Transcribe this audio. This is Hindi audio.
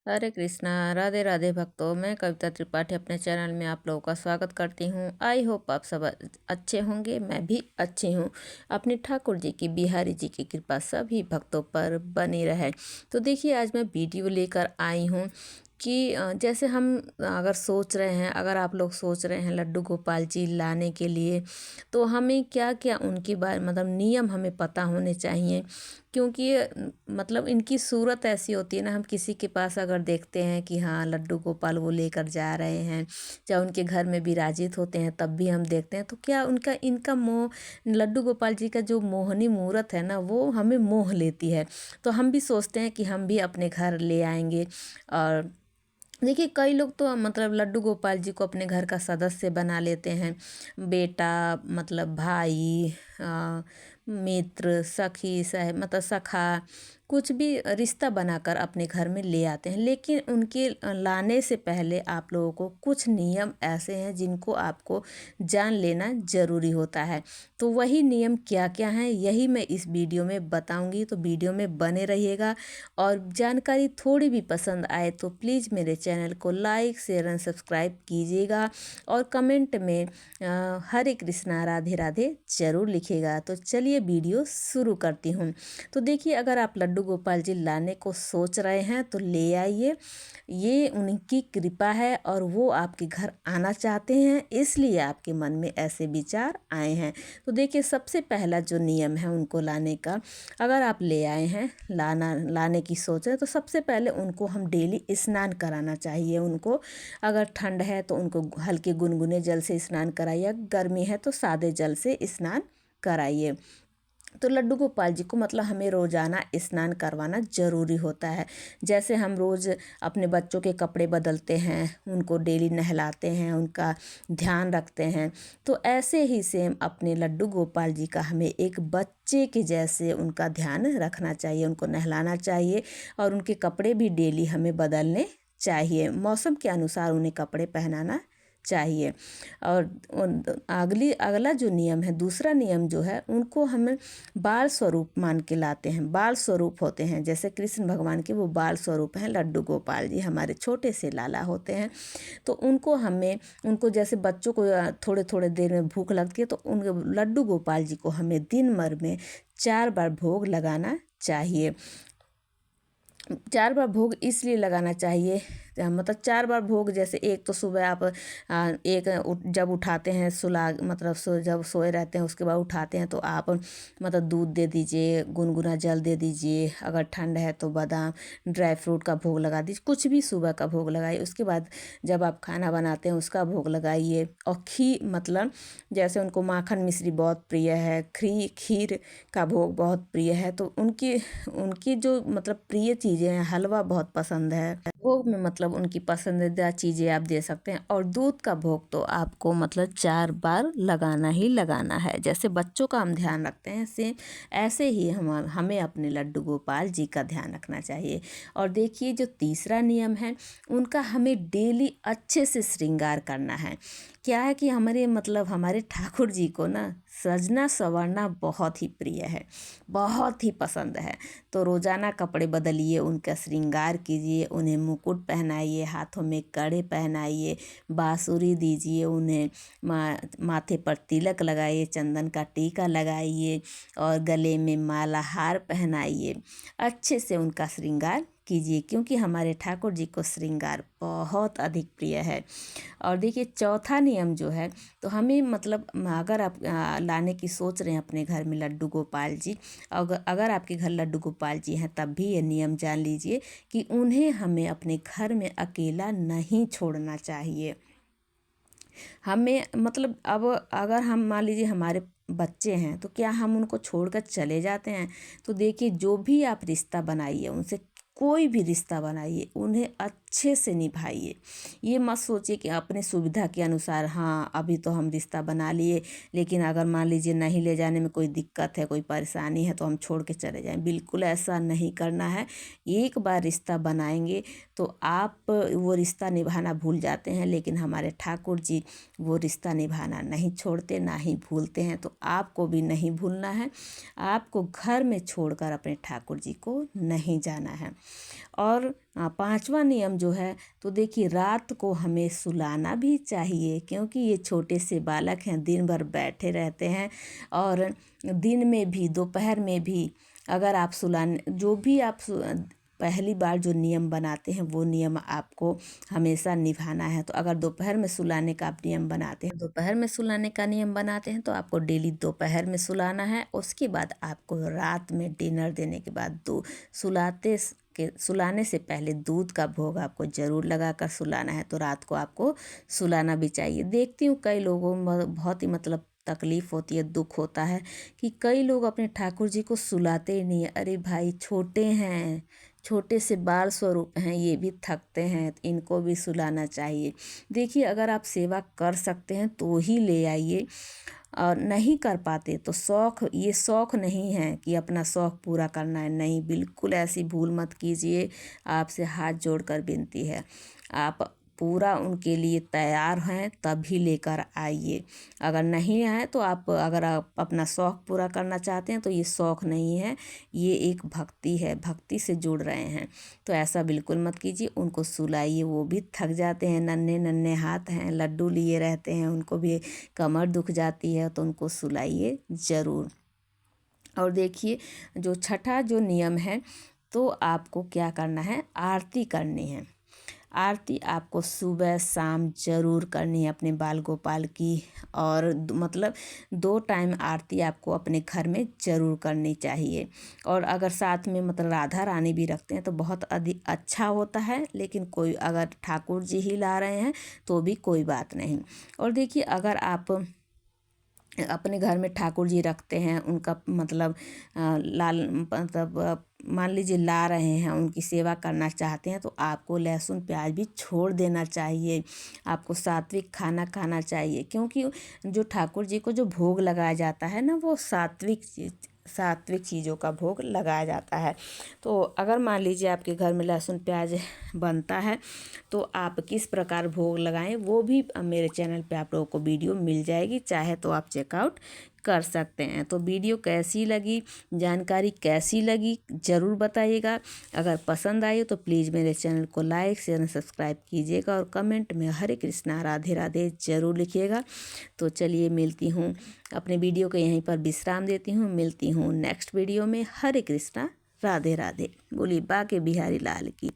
हरे कृष्णा। राधे राधे भक्तों, मैं कविता त्रिपाठी अपने चैनल में आप लोगों का स्वागत करती हूँ। आई होप आप सब अच्छे होंगे, मैं भी अच्छी हूँ। अपने ठाकुर जी की, बिहारी जी की कृपा सभी भक्तों पर बनी रहे। तो देखिए, आज मैं वीडियो लेकर आई हूँ कि जैसे हम अगर सोच रहे हैं, अगर आप लोग सोच रहे हैं लड्डू गोपाल जी लाने के लिए, तो हमें क्या क्या उनकी बात मतलब नियम हमें पता होने चाहिए। क्योंकि मतलब इनकी सूरत ऐसी होती है ना, हम किसी के पास अगर देखते हैं कि हाँ लड्डू गोपाल वो लेकर जा रहे हैं, चाहे उनके घर में विराजित होते हैं तब भी हम देखते हैं, तो क्या उनका इनका मोह, लड्डू गोपाल जी का जो मोहनी मूरत है ना, वो हमें मोह लेती है। तो हम भी सोचते हैं कि हम भी अपने घर ले आएंगे। और देखिए, कई लोग तो मतलब लड्डू गोपाल जी को अपने घर का सदस्य बना लेते हैं। बेटा, मतलब भाई, मित्र, सखी, सह मतलब सखा, कुछ भी रिश्ता बनाकर अपने घर में ले आते हैं। लेकिन उनके लाने से पहले आप लोगों को कुछ नियम ऐसे हैं जिनको आपको जान लेना ज़रूरी होता है। तो वही नियम क्या क्या हैं, यही मैं इस वीडियो में बताऊंगी। तो वीडियो में बने रहिएगा। और जानकारी थोड़ी भी पसंद आए तो प्लीज़ मेरे चैनल को लाइक, शेयर एंड सब्सक्राइब कीजिएगा। और कमेंट में हरे कृष्णा राधे राधे ज़रूर लिखिएगा। तो चलिए वीडियो शुरू करती हूँ। तो देखिए, अगर आप लड्डू गोपाल जी लाने को सोच रहे हैं तो ले आइए। ये उनकी कृपा है और वो आपके घर आना चाहते हैं, इसलिए आपके मन में ऐसे विचार आए हैं। तो देखिए, सबसे पहला जो नियम है उनको लाने का, अगर आप ले आए हैं, लाने की सोच है, तो सबसे पहले उनको हम डेली स्नान कराना चाहिए। उनको अगर ठंड है तो उनको हल्के गुनगुने जल से स्नान कराइए, गर्मी है तो सादे जल से स्नान कराइए। तो लड्डू गोपाल जी को मतलब हमें रोज़ाना स्नान करवाना ज़रूरी होता है। जैसे हम रोज़ अपने बच्चों के कपड़े बदलते हैं, उनको डेली नहलाते हैं, उनका ध्यान रखते हैं, तो ऐसे ही सेम अपने लड्डू गोपाल जी का हमें एक बच्चे के जैसे उनका ध्यान रखना चाहिए, उनको नहलाना चाहिए। और उनके कपड़े भी डेली हमें बदलने चाहिए, मौसम के अनुसार उन्हें कपड़े पहनाना चाहिए। और अगला जो नियम है, दूसरा नियम जो है, उनको हमें बाल स्वरूप मान के लाते हैं। बाल स्वरूप होते हैं, जैसे कृष्ण भगवान के वो बाल स्वरूप हैं, लड्डू गोपाल जी हमारे छोटे से लाला होते हैं। तो उनको जैसे बच्चों को थोड़े थोड़े देर में भूख लगती है, तो उन लड्डू गोपाल जी को हमें दिन भर में 4 बार भोग लगाना चाहिए। 4 बार भोग इसलिए लगाना चाहिए, मतलब 4 बार भोग, जैसे एक तो सुबह आप जब उठाते हैं सुला मतलब जब सोए रहते हैं उसके बाद उठाते हैं तो आप मतलब दूध दे दीजिए, गुनगुना जल दे दीजिए। अगर ठंड है तो बादाम, ड्राई फ्रूट का भोग लगा दीजिए, कुछ भी सुबह का भोग लगाइए। उसके बाद जब आप खाना बनाते हैं उसका भोग लगाइए। और मतलब जैसे उनको माखन मिश्री बहुत प्रिय है, खीर का भोग बहुत प्रिय है, तो उनकी उनकी जो मतलब प्रिय चीज़ें हैं, हलवा बहुत पसंद है। भोग में मतलब उनकी पसंदीदा चीज़ें आप दे सकते हैं। और दूध का भोग तो आपको मतलब 4 बार लगाना ही लगाना है। जैसे बच्चों का हम ध्यान रखते हैं, सेम ऐसे ही हमें अपने लड्डू गोपाल जी का ध्यान रखना चाहिए। और देखिए, जो तीसरा नियम है, उनका हमें डेली अच्छे से श्रृंगार करना है। क्या है कि हमारे ठाकुर जी को ना सजना संवरना बहुत ही प्रिय है, बहुत ही पसंद है। तो रोज़ाना कपड़े बदलिए, उनका श्रृंगार कीजिए, उन्हें मुकुट पहनाइए, हाथों में कड़े पहनाइए, बांसुरी दीजिए उन्हें, माथे पर तिलक लगाइए, चंदन का टीका लगाइए और गले में माला हार पहनाइए। अच्छे से उनका श्रृंगार कीजिए, क्योंकि हमारे ठाकुर जी को श्रृंगार बहुत अधिक प्रिय है। और देखिए, चौथा नियम जो है, तो हमें मतलब अगर आप लाने की सोच रहे हैं अपने घर में लड्डू गोपाल जी, अगर आपके घर लड्डू गोपाल जी हैं तब भी ये नियम जान लीजिए कि उन्हें हमें अपने घर में अकेला नहीं छोड़ना चाहिए। हमें मतलब अब अगर हम मान लीजिए हमारे बच्चे हैं, तो क्या हम उनको छोड़कर चले जाते हैं? तो देखिए, जो भी आप रिश्ता बनाइए उनसे, कोई भी रिश्ता बनाइए, उन्हें अच्छे से निभाइए। ये मत सोचिए कि अपने सुविधा के अनुसार, हाँ अभी तो हम रिश्ता बना लिए, लेकिन अगर मान लीजिए नहीं ले जाने में कोई दिक्कत है, कोई परेशानी है, तो हम छोड़ के चले जाएं। बिल्कुल ऐसा नहीं करना है। एक बार रिश्ता बनाएंगे तो आप वो रिश्ता निभाना भूल जाते हैं, लेकिन हमारे ठाकुर जी वो रिश्ता निभाना नहीं छोड़ते, ना ही भूलते हैं। तो आपको भी नहीं भूलना है, आपको घर में छोड़कर अपने ठाकुर जी को नहीं जाना है। और पांचवा नियम जो है, तो देखिए रात को हमें सुलाना भी चाहिए, क्योंकि ये छोटे से बालक हैं, दिन भर बैठे रहते हैं। और दिन में भी, दोपहर में भी अगर आप सुलाने, जो भी आप पहली बार जो नियम बनाते हैं वो नियम आपको हमेशा निभाना है। तो अगर दोपहर में सुलाने का आप नियम बनाते हैं, दोपहर में सुलाने का नियम बनाते हैं, तो आपको डेली दोपहर में सुलाना है। उसके बाद आपको रात में डिनर देने के बाद सुलाने से पहले दूध का भोग आपको ज़रूर लगाकर सुलाना है। तो रात को आपको सुलाना भी चाहिए। देखती हूँ कई लोगों में बहुत ही मतलब तकलीफ़ होती है, दुख होता है कि कई लोग अपने ठाकुर जी को सुलाते ही नहीं है। अरे भाई, छोटे हैं, छोटे से बाल स्वरूप हैं, ये भी थकते हैं, इनको भी सुलाना चाहिए। देखिए, अगर आप सेवा कर सकते हैं तो ही ले आइए, और नहीं कर पाते तो ये शौक़ नहीं है कि अपना शौक़ पूरा करना है। नहीं, बिल्कुल ऐसी भूल मत कीजिए। आपसे हाथ जोड़कर विनती है, आप पूरा उनके लिए तैयार हैं तभी लेकर आइए। अगर नहीं आए तो अगर आप अपना शौक़ पूरा करना चाहते हैं तो ये शौक़ नहीं है, ये एक भक्ति है, भक्ति से जुड़ रहे हैं। तो ऐसा बिल्कुल मत कीजिए, उनको सुलाइए। वो भी थक जाते हैं, नन्हे नन्हे हाथ हैं, लड्डू लिए रहते हैं, उनको भी कमर दुख जाती है, तो उनको सुलाइए ज़रूर। और देखिए, जो छठा जो नियम है, तो आपको क्या करना है, आरती करनी है। आरती आपको सुबह शाम ज़रूर करनी है अपने बाल गोपाल की। और मतलब 2 टाइम आरती आपको अपने घर में ज़रूर करनी चाहिए। और अगर साथ में मतलब राधा रानी भी रखते हैं तो बहुत अधिक अच्छा होता है, लेकिन कोई अगर ठाकुर जी ही ला रहे हैं तो भी कोई बात नहीं। और देखिए, अगर आप अपने घर में ठाकुर जी रखते हैं, उनका मतलब मान लीजिए ला रहे हैं, उनकी सेवा करना चाहते हैं, तो आपको लहसुन प्याज भी छोड़ देना चाहिए। आपको सात्विक खाना खाना चाहिए, क्योंकि जो ठाकुर जी को जो भोग लगाया जाता है ना, वो सात्विक चीज़ों का भोग लगाया जाता है। तो अगर मान लीजिए आपके घर में लहसुन प्याज बनता है, तो आप किस प्रकार भोग लगाएं, वो भी मेरे चैनल पे आप लोगों को वीडियो मिल जाएगी, चाहे तो आप चेकआउट कर सकते हैं। तो वीडियो कैसी लगी, जानकारी कैसी लगी, ज़रूर बताइएगा। अगर पसंद आई तो प्लीज़ मेरे चैनल को लाइक शेयर सब्सक्राइब कीजिएगा, और कमेंट में हरे कृष्णा राधे राधे ज़रूर लिखिएगा। तो चलिए, मिलती हूँ, अपने वीडियो को यहीं पर विश्राम देती हूँ। मिलती हूँ नेक्स्ट वीडियो में। हरे कृष्णा राधे राधे। बोलिए बाके बिहारी लाल की।